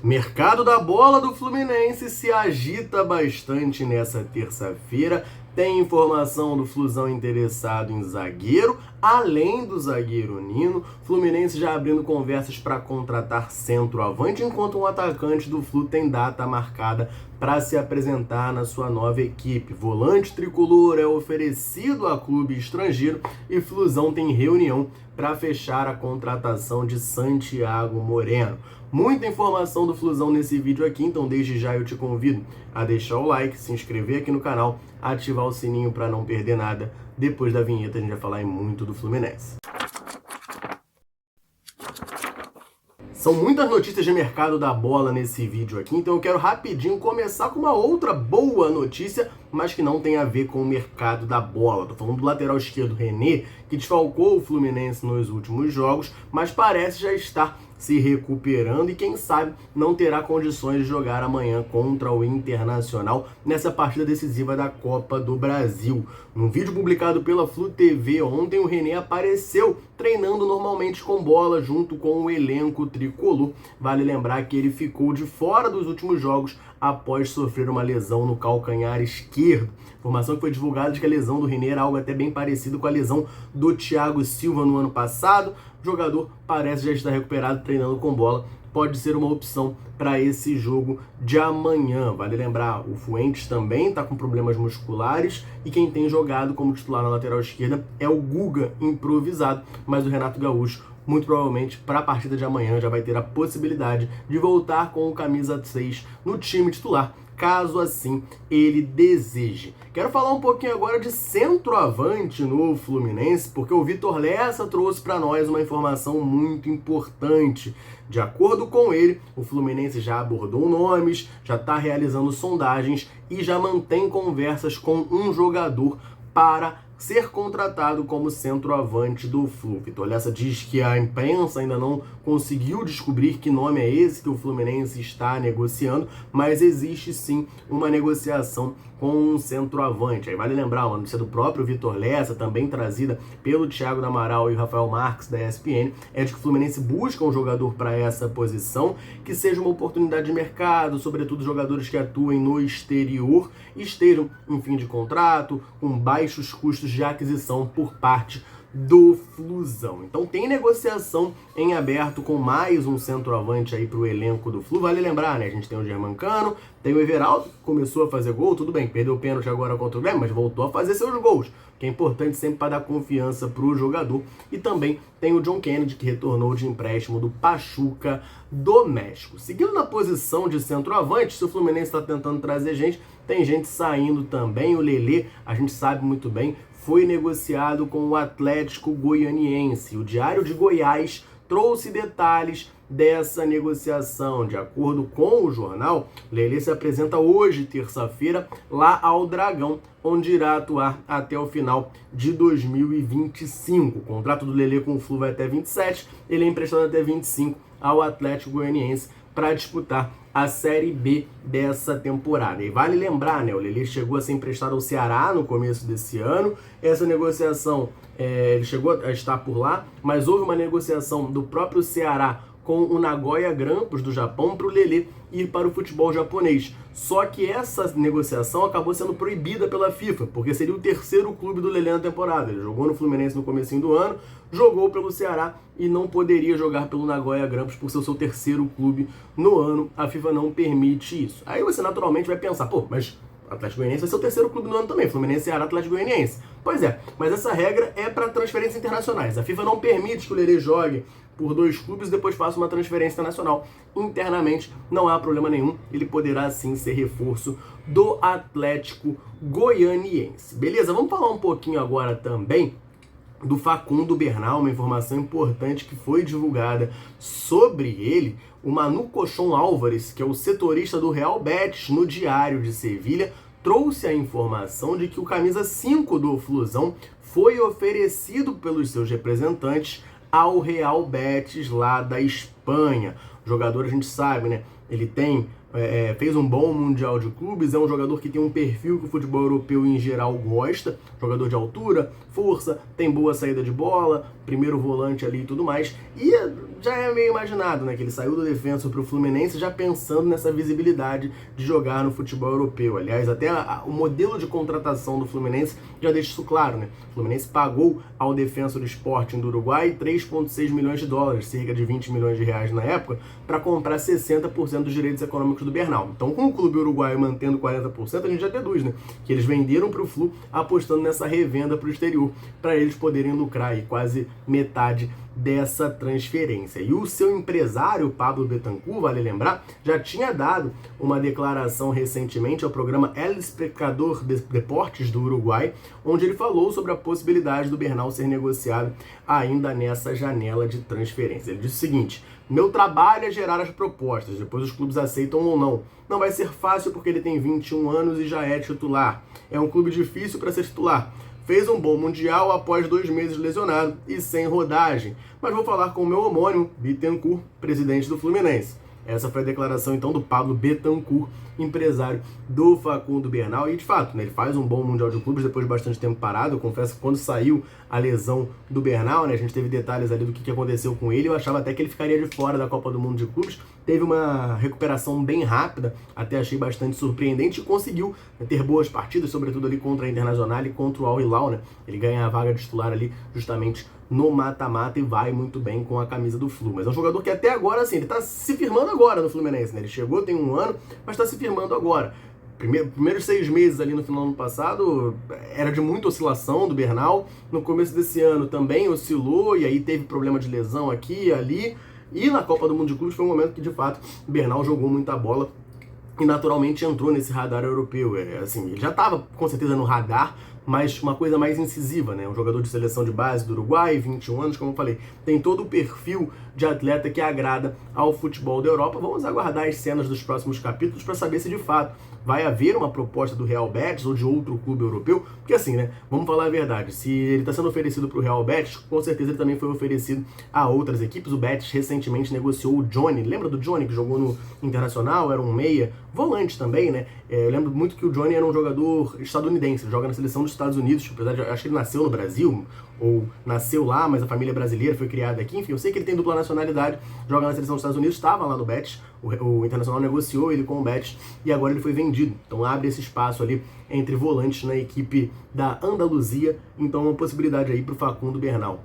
Mercado da bola do Fluminense se agita bastante nessa terça-feira. Tem informação do Flusão interessado em zagueiro, além do zagueiro Nino. Fluminense já abrindo conversas para contratar centroavante, enquanto um atacante do Flu tem data marcada para se apresentar na sua nova equipe. Volante tricolor é oferecido a clube estrangeiro e Flusão tem reunião para fechar a contratação de Santiago Moreno. Muita informação do Flusão nesse vídeo aqui, então desde já eu te convido a deixar o like, se inscrever aqui no canal, ativar o sininho para não perder nada. Depois da vinheta a gente vai falar muito do Fluminense. São muitas notícias de mercado da bola nesse vídeo aqui, então eu quero rapidinho começar com uma outra boa notícia, mas que não tem a ver com o mercado da bola. Tô falando do lateral esquerdo René, que desfalcou o Fluminense nos últimos jogos, mas parece já estar se recuperando e quem sabe não terá condições de jogar amanhã contra o Internacional nessa partida decisiva da Copa do Brasil. Num vídeo publicado pela Flu TV ontem, o René apareceu treinando normalmente com bola junto com o elenco tricolor. Vale lembrar que ele ficou de fora dos últimos jogos após sofrer uma lesão no calcanhar esquerdo. Informação que foi divulgada de que a lesão do René era algo até bem parecido com a lesão do Thiago Silva no ano passado. O jogador parece já estar recuperado, treinando com bola. Pode ser uma opção para esse jogo de amanhã. Vale lembrar, o Fuentes também está com problemas musculares e quem tem jogado como titular na lateral esquerda é o Guga, improvisado, mas o Renato Gaúcho muito provavelmente para a partida de amanhã já vai ter a possibilidade de voltar com o camisa 6 no time titular, caso assim ele deseje. Quero falar um pouquinho agora de centroavante no Fluminense, porque o Vitor Lessa trouxe para nós uma informação muito importante. De acordo com ele, o Fluminense já abordou nomes, já está realizando sondagens e já mantém conversas com um jogador para ser contratado como centroavante do Flu. Vitor Lessa diz que a imprensa ainda não conseguiu descobrir que nome é esse que o Fluminense está negociando, mas existe sim uma negociação com um centroavante. Aí vale lembrar, uma notícia do próprio Vitor Lessa, também trazida pelo Thiago Amaral e Rafael Marques da ESPN, é de que o Fluminense busca um jogador para essa posição, que seja uma oportunidade de mercado, sobretudo jogadores que atuem no exterior, estejam em fim de contrato, com baixos custos de aquisição por parte do Flusão. Então tem negociação em aberto com mais um centroavante aí para o elenco do Flu. Vale lembrar, né? A gente tem o Germancano, tem o Everaldo, que começou a fazer gol, tudo bem, perdeu o pênalti agora contra o Grêmio, mas voltou a fazer seus gols, que é importante sempre para dar confiança para o jogador. E também tem o John Kennedy, que retornou de empréstimo do Pachuca do México. Seguindo na posição de centroavante, se o Fluminense está tentando trazer gente, tem gente saindo também. O Lelê, a gente sabe muito bem, foi negociado com o Atlético Goianiense. O Diário de Goiás trouxe detalhes dessa negociação. De acordo com o jornal, Lelê se apresenta hoje, terça-feira, lá ao Dragão, onde irá atuar até o final de 2025. O contrato do Lelê com o Flu vai até 27, ele é emprestado até 25 ao Atlético Goianiense para disputar a Série B dessa temporada. E vale lembrar, né, o Lelê chegou a ser emprestado ao Ceará no começo desse ano. Essa negociação, ele chegou a estar por lá, mas houve uma negociação do próprio Ceará com o Nagoya Grampus do Japão para o Lelê ir para o futebol japonês. Só que essa negociação acabou sendo proibida pela FIFA, porque seria o terceiro clube do Lelê na temporada. Ele jogou no Fluminense no comecinho do ano, jogou pelo Ceará e não poderia jogar pelo Nagoya Grampus por ser o seu terceiro clube no ano. A FIFA não permite isso. Aí você naturalmente vai pensar, pô, mas o Atlético Goianiense vai ser o terceiro clube do ano também, Fluminense, Ceará, Atlético Goianiense. Pois é, mas essa regra é para transferências internacionais. A FIFA não permite que o Lelê jogue por dois clubes e depois faça uma transferência internacional. Internamente não há problema nenhum, ele poderá sim ser reforço do Atlético Goianiense. Beleza, vamos falar um pouquinho agora também do Facundo Bernal, uma informação importante que foi divulgada sobre ele. O Manu Cochon Álvares, que é o setorista do Real Betis no Diário de Sevilha, trouxe a informação de que o camisa 5 do Flusão foi oferecido pelos seus representantes ao Real Betis lá da Espanha. O jogador, a gente sabe, né, ele fez um bom Mundial de Clubes, é um jogador que tem um perfil que o futebol europeu em geral gosta, jogador de altura, força, tem boa saída de bola, primeiro volante ali e tudo mais, e já é meio imaginado, né, que ele saiu do Defensor para o Fluminense já pensando nessa visibilidade de jogar no futebol europeu. Aliás, até o modelo de contratação do Fluminense já deixa isso claro, né? O Fluminense pagou ao Defensor Sporting do Uruguai 3,6 milhões de dólares, cerca de 20 milhões de reais na época, para comprar 60% dos direitos econômicos do Bernal. Então, com o clube uruguaio mantendo 40%, a gente já deduz, né, que eles venderam para o Flu apostando nessa revenda para o exterior, para eles poderem lucrar aí quase metade dessa transferência. E o seu empresário, Pablo Betancur, vale lembrar, já tinha dado uma declaração recentemente ao programa El Espectador de Deportes do Uruguai, onde ele falou sobre a possibilidade do Bernal ser negociado ainda nessa janela de transferência. Ele disse o seguinte: meu trabalho é gerar as propostas, depois os clubes aceitam ou não. Não vai ser fácil porque ele tem 21 anos e já é titular. É um clube difícil para ser titular. Fez um bom Mundial após 2 meses lesionado e sem rodagem. Mas vou falar com o meu homônimo, Bittencourt, presidente do Fluminense. Essa foi a declaração, então, do Pablo Betancur, empresário do Facundo Bernal. E, de fato, né, ele faz um bom Mundial de Clubes depois de bastante tempo parado. Eu confesso que quando saiu a lesão do Bernal, né, a gente teve detalhes ali do que aconteceu com ele. Eu achava até que ele ficaria de fora da Copa do Mundo de Clubes. Teve uma recuperação bem rápida, até achei bastante surpreendente, e conseguiu, né, ter boas partidas, sobretudo ali contra a Internacional e contra o Al Hilal, né? Ele ganha a vaga de titular ali justamente no mata-mata e vai muito bem com a camisa do Flu. Mas é um jogador que até agora, assim, ele tá se firmando agora no Fluminense, né? Ele chegou tem 1 ano, mas tá se firmando agora. Primeiros 6 meses ali no final do ano passado era de muita oscilação do Bernal. No começo desse ano também oscilou, e aí teve problema de lesão aqui e ali. E na Copa do Mundo de Clubes foi um momento que, de fato, o Bernal jogou muita bola e naturalmente entrou nesse radar europeu. Assim, ele já estava com certeza no radar, mas uma coisa mais incisiva, né? Um jogador de seleção de base do Uruguai, 21 anos, como eu falei, tem todo o perfil de atleta que agrada ao futebol da Europa. Vamos aguardar as cenas dos próximos capítulos para saber se de fato vai haver uma proposta do Real Betis ou de outro clube europeu, porque assim, né, vamos falar a verdade, se ele está sendo oferecido para o Real Betis, com certeza ele também foi oferecido a outras equipes. O Betis recentemente negociou o Johnny, lembra do Johnny que jogou no Internacional, era um meia, volante também, né? Eu lembro muito que o Johnny era um jogador estadunidense, joga na seleção dos Estados Unidos, apesar de, acho que ele nasceu no Brasil, ou nasceu lá, mas a família brasileira foi criada aqui, enfim, eu sei que ele tem dupla nacionalidade, joga na seleção dos Estados Unidos, estava lá no Betis, o Internacional negociou ele com o Betis e agora ele foi vendido, então abre esse espaço ali entre volantes na equipe da Andaluzia, então uma possibilidade aí para o Facundo Bernal.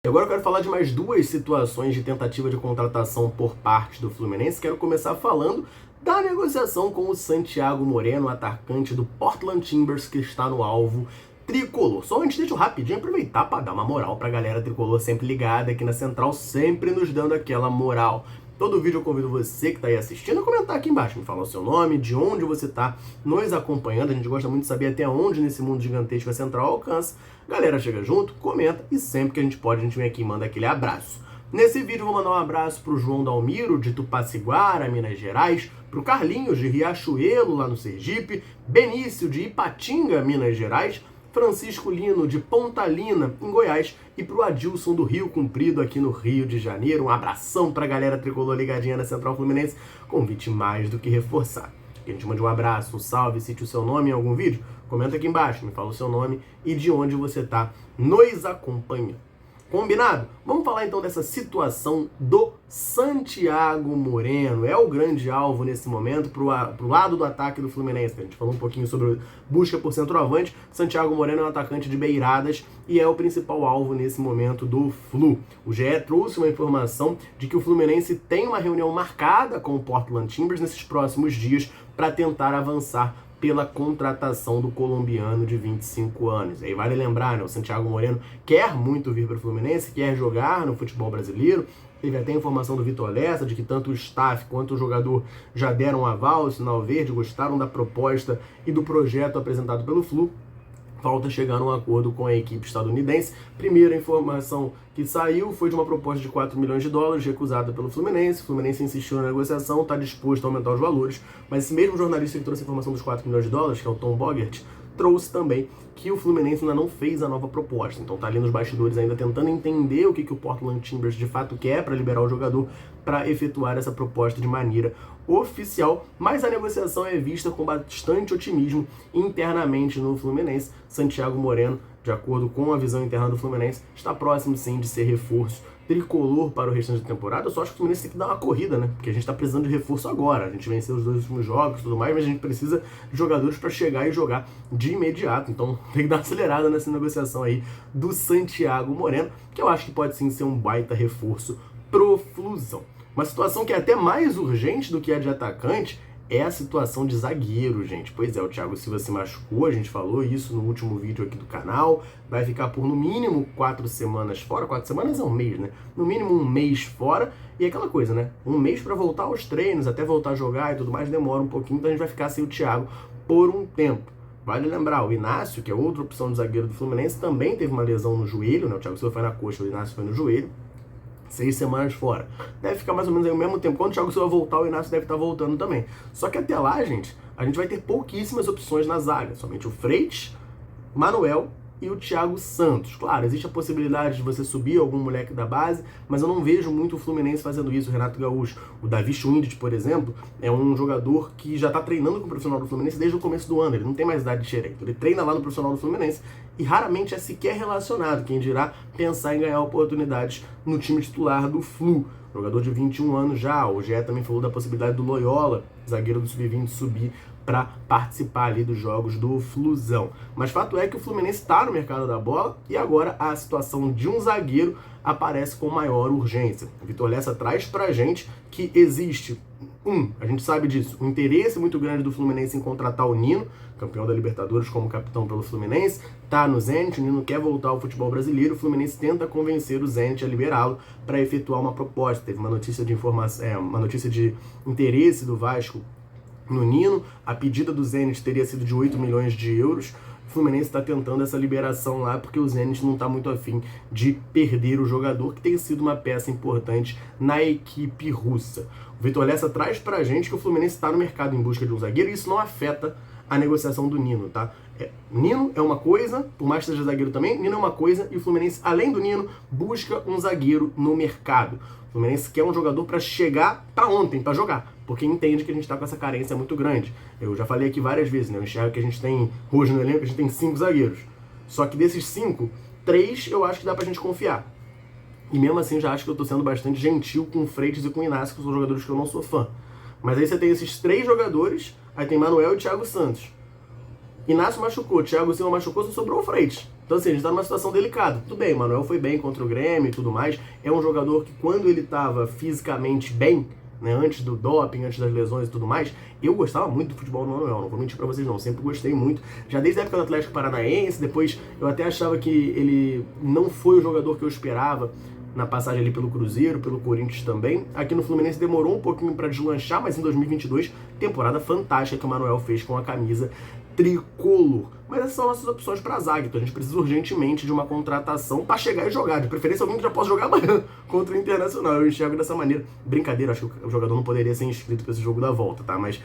E agora eu quero falar de mais 2 situações de tentativa de contratação por parte do Fluminense. Quero começar falando da negociação com o Santiago Moreno, atacante do Portland Timbers, que está no alvo tricolor. Só antes, deixa eu rapidinho aproveitar para dar uma moral para a galera tricolor sempre ligada aqui na Central, sempre nos dando aquela moral. Todo vídeo eu convido você que está aí assistindo a comentar aqui embaixo, me falar o seu nome, de onde você está nos acompanhando. A gente gosta muito de saber até onde nesse mundo gigantesco a Central alcança. Galera, chega junto, comenta e sempre que a gente pode, a gente vem aqui e manda aquele abraço. Nesse vídeo eu vou mandar um abraço para o João Dalmiro, de Tupaciguara, Minas Gerais, para o Carlinhos, de Riachuelo, lá no Sergipe, Benício, de Ipatinga, Minas Gerais, Francisco Lino, de Pontalina, em Goiás, e para o Adilson, do Rio Comprido, aqui no Rio de Janeiro. Um abração para a galera tricolor ligadinha na Central Fluminense, convite mais do que reforçado. Que a gente mande um abraço, um salve, cite o seu nome em algum vídeo, comenta aqui embaixo, me fala o seu nome e de onde você está nos acompanhando. Combinado? Vamos falar então dessa situação do Santiago Moreno. É o grande alvo nesse momento pro lado do ataque do Fluminense. A gente falou um pouquinho sobre busca por centroavante. Santiago Moreno é um atacante de beiradas e é o principal alvo nesse momento do Flu. O GE trouxe uma informação de que o Fluminense tem uma reunião marcada com o Portland Timbers nesses próximos dias para tentar avançar pela contratação do colombiano de 25 anos. Aí vale lembrar, né, o Santiago Moreno quer muito vir para o Fluminense, quer jogar no futebol brasileiro. Teve até informação do Vitor Lessa de que tanto o staff quanto o jogador já deram um aval, sinal verde, gostaram da proposta e do projeto apresentado pelo Flu. Falta chegar num acordo com a equipe estadunidense. Primeira informação que saiu foi de uma proposta de 4 milhões de dólares, recusada pelo Fluminense. O Fluminense insistiu na negociação, está disposto a aumentar os valores, mas esse mesmo jornalista que trouxe a informação dos 4 milhões de dólares, que é o Tom Bogert, trouxe também que o Fluminense ainda não fez a nova proposta. Então tá ali nos bastidores ainda tentando entender o que o Portland Timbers de fato quer para liberar o jogador para efetuar essa proposta de maneira oficial, mas a negociação é vista com bastante otimismo internamente no Fluminense. Santiago Moreno, de acordo com a visão interna do Fluminense, está próximo sim de ser reforço tricolor para o restante da temporada. Eu só acho que o Fluminense tem que dar uma corrida, né? Porque a gente está precisando de reforço agora. A gente venceu os 2 últimos jogos e tudo mais, mas a gente precisa de jogadores para chegar e jogar de imediato. Então tem que dar uma acelerada nessa negociação aí do Santiago Moreno, que eu acho que pode sim ser um baita reforço pro Flusão. Uma situação que é até mais urgente do que a de atacante é a situação de zagueiro, gente. Pois é, o Thiago Silva se machucou, a gente falou isso no último vídeo aqui do canal, vai ficar por no mínimo 4 semanas fora, 4 semanas é um mês, né? No mínimo um mês fora, e aquela coisa, né? Um mês para voltar aos treinos, até voltar a jogar e tudo mais, demora um pouquinho, então a gente vai ficar sem o Thiago por um tempo. Vale lembrar, o Inácio, que é outra opção de zagueiro do Fluminense, também teve uma lesão no joelho, né? O Thiago Silva foi na coxa, o Inácio foi no joelho. 6 semanas fora. Deve ficar mais ou menos aí ao mesmo tempo. Quando o Thiago Silva voltar, o Inácio deve estar voltando também. Só que até lá, gente, a gente vai ter pouquíssimas opções na zaga. Somente o Freitas, Manuel e o Thiago Santos. Claro, existe a possibilidade de você subir algum moleque da base, mas eu não vejo muito o Fluminense fazendo isso. O Renato Gaúcho, o Davi Schwindt, por exemplo, é um jogador que já está treinando com o profissional do Fluminense desde o começo do ano. Ele não tem mais idade de xerém. Ele treina lá no profissional do Fluminense e raramente é sequer relacionado. Quem dirá pensar em ganhar oportunidades no time titular do Flu. Jogador de 21 anos já. O GE também falou da possibilidade do Loyola, zagueiro do Sub-20, subir para participar ali dos jogos do Flusão. Mas fato é que o Fluminense está no mercado da bola e agora a situação de um zagueiro aparece com maior urgência. O Vitor Lessa traz pra gente que existe, a gente sabe disso, um interesse muito grande do Fluminense em contratar o Nino, campeão da Libertadores como capitão pelo Fluminense, tá no Zenit, o Nino quer voltar ao futebol brasileiro, o Fluminense tenta convencer o Zenit a liberá-lo para efetuar uma proposta. Teve uma notícia de informação, uma notícia de interesse do Vasco no Nino, a pedida do Zenit teria sido de 8 milhões de euros. O Fluminense está tentando essa liberação lá porque o Zenit não está muito afim de perder o jogador, que tem sido uma peça importante na equipe russa. O Vitor Lessa traz pra gente que o Fluminense está no mercado em busca de um zagueiro e isso não afeta a negociação do Nino, tá? Nino é uma coisa, por mais que seja zagueiro também, Nino é uma coisa e o Fluminense, além do Nino, busca um zagueiro no mercado. O Fluminense quer um jogador para chegar para ontem, para jogar, porque entende que a gente está com essa carência muito grande. Eu já falei aqui várias vezes, né? Eu enxergo que a gente tem, hoje no elenco, a gente tem 5 zagueiros. Só que desses 5, 3 eu acho que dá pra gente confiar. E mesmo assim já acho que eu tô sendo bastante gentil com o Freitas e com o Inácio, que são jogadores que eu não sou fã. Mas aí você tem esses 3 jogadores, aí tem Manuel e Thiago Santos. Inácio machucou, Thiago Silva machucou, só sobrou o Freitas. Então assim, a gente tá numa situação delicada. Tudo bem, o Manuel foi bem contra o Grêmio e tudo mais. É um jogador que quando ele tava fisicamente bem, né, antes do doping, antes das lesões e tudo mais, eu gostava muito do futebol do Manuel, não vou mentir pra vocês não, sempre gostei muito. Já desde a época do Atlético Paranaense, depois eu até achava que ele não foi o jogador que eu esperava na passagem ali pelo Cruzeiro, pelo Corinthians também. Aqui no Fluminense demorou um pouquinho para deslanchar, mas em 2022, temporada fantástica que o Manuel fez com a camisa tricolor. Mas essas são nossas opções para zaga, então a gente precisa urgentemente de uma contratação para chegar e jogar. De preferência alguém que já possa jogar amanhã contra o Internacional. Eu enxergo dessa maneira. Brincadeira, acho que o jogador não poderia ser inscrito para esse jogo da volta, tá? Mas,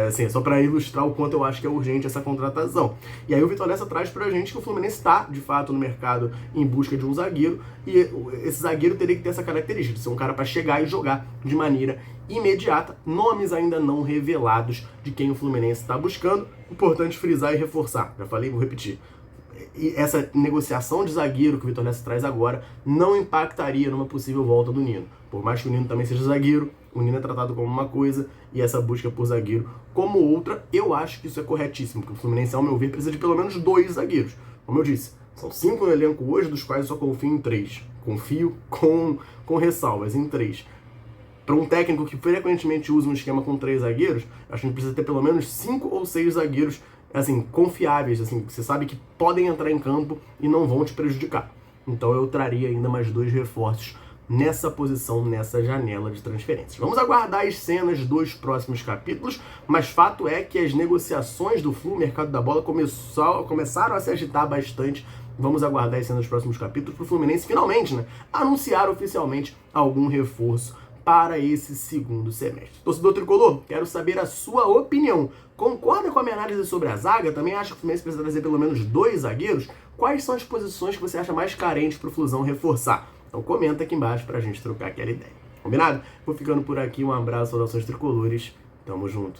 assim, é só para ilustrar o quanto eu acho que é urgente essa contratação. E aí o Vitor Lessa traz pra gente que o Fluminense está, de fato, no mercado em busca de um zagueiro, e esse zagueiro teria que ter essa característica de ser um cara para chegar e jogar de maneira imediata. Nomes ainda não revelados de quem o Fluminense está buscando. Importante frisar e reforçar. Já falei, vou repetir. E essa negociação de zagueiro que o Vitor Lessa traz agora não impactaria numa possível volta do Nino. Por mais que o Nino também seja zagueiro, o Nino é tratado como uma coisa e essa busca por zagueiro como outra. Eu acho que isso é corretíssimo, porque o Fluminense, ao meu ver, precisa de pelo menos 2 zagueiros. Como eu disse, são 5 no elenco hoje, dos quais eu só confio em 3. Confio com ressalvas em 3. Para um técnico que frequentemente usa um esquema com 3 zagueiros, acho que a gente precisa ter pelo menos 5 ou 6 zagueiros assim, confiáveis, assim, que você sabe que podem entrar em campo e não vão te prejudicar. Então eu traria ainda mais 2 reforços nessa posição, nessa janela de transferências. Vamos aguardar as cenas dos próximos capítulos, mas fato é que as negociações do Flu, mercado da bola, começaram a se agitar bastante. Vamos aguardar as cenas dos próximos capítulos para o Fluminense finalmente, né, anunciar oficialmente algum reforço para esse segundo semestre. Torcedor tricolor, quero saber a sua opinião. Concorda com a minha análise sobre a zaga? Também acha que o Fluminense precisa trazer pelo menos 2 zagueiros? Quais são as posições que você acha mais carentes para o Flusão reforçar? Então comenta aqui embaixo pra gente trocar aquela ideia. Combinado? Vou ficando por aqui, um abraço, saudações tricolores, tamo junto.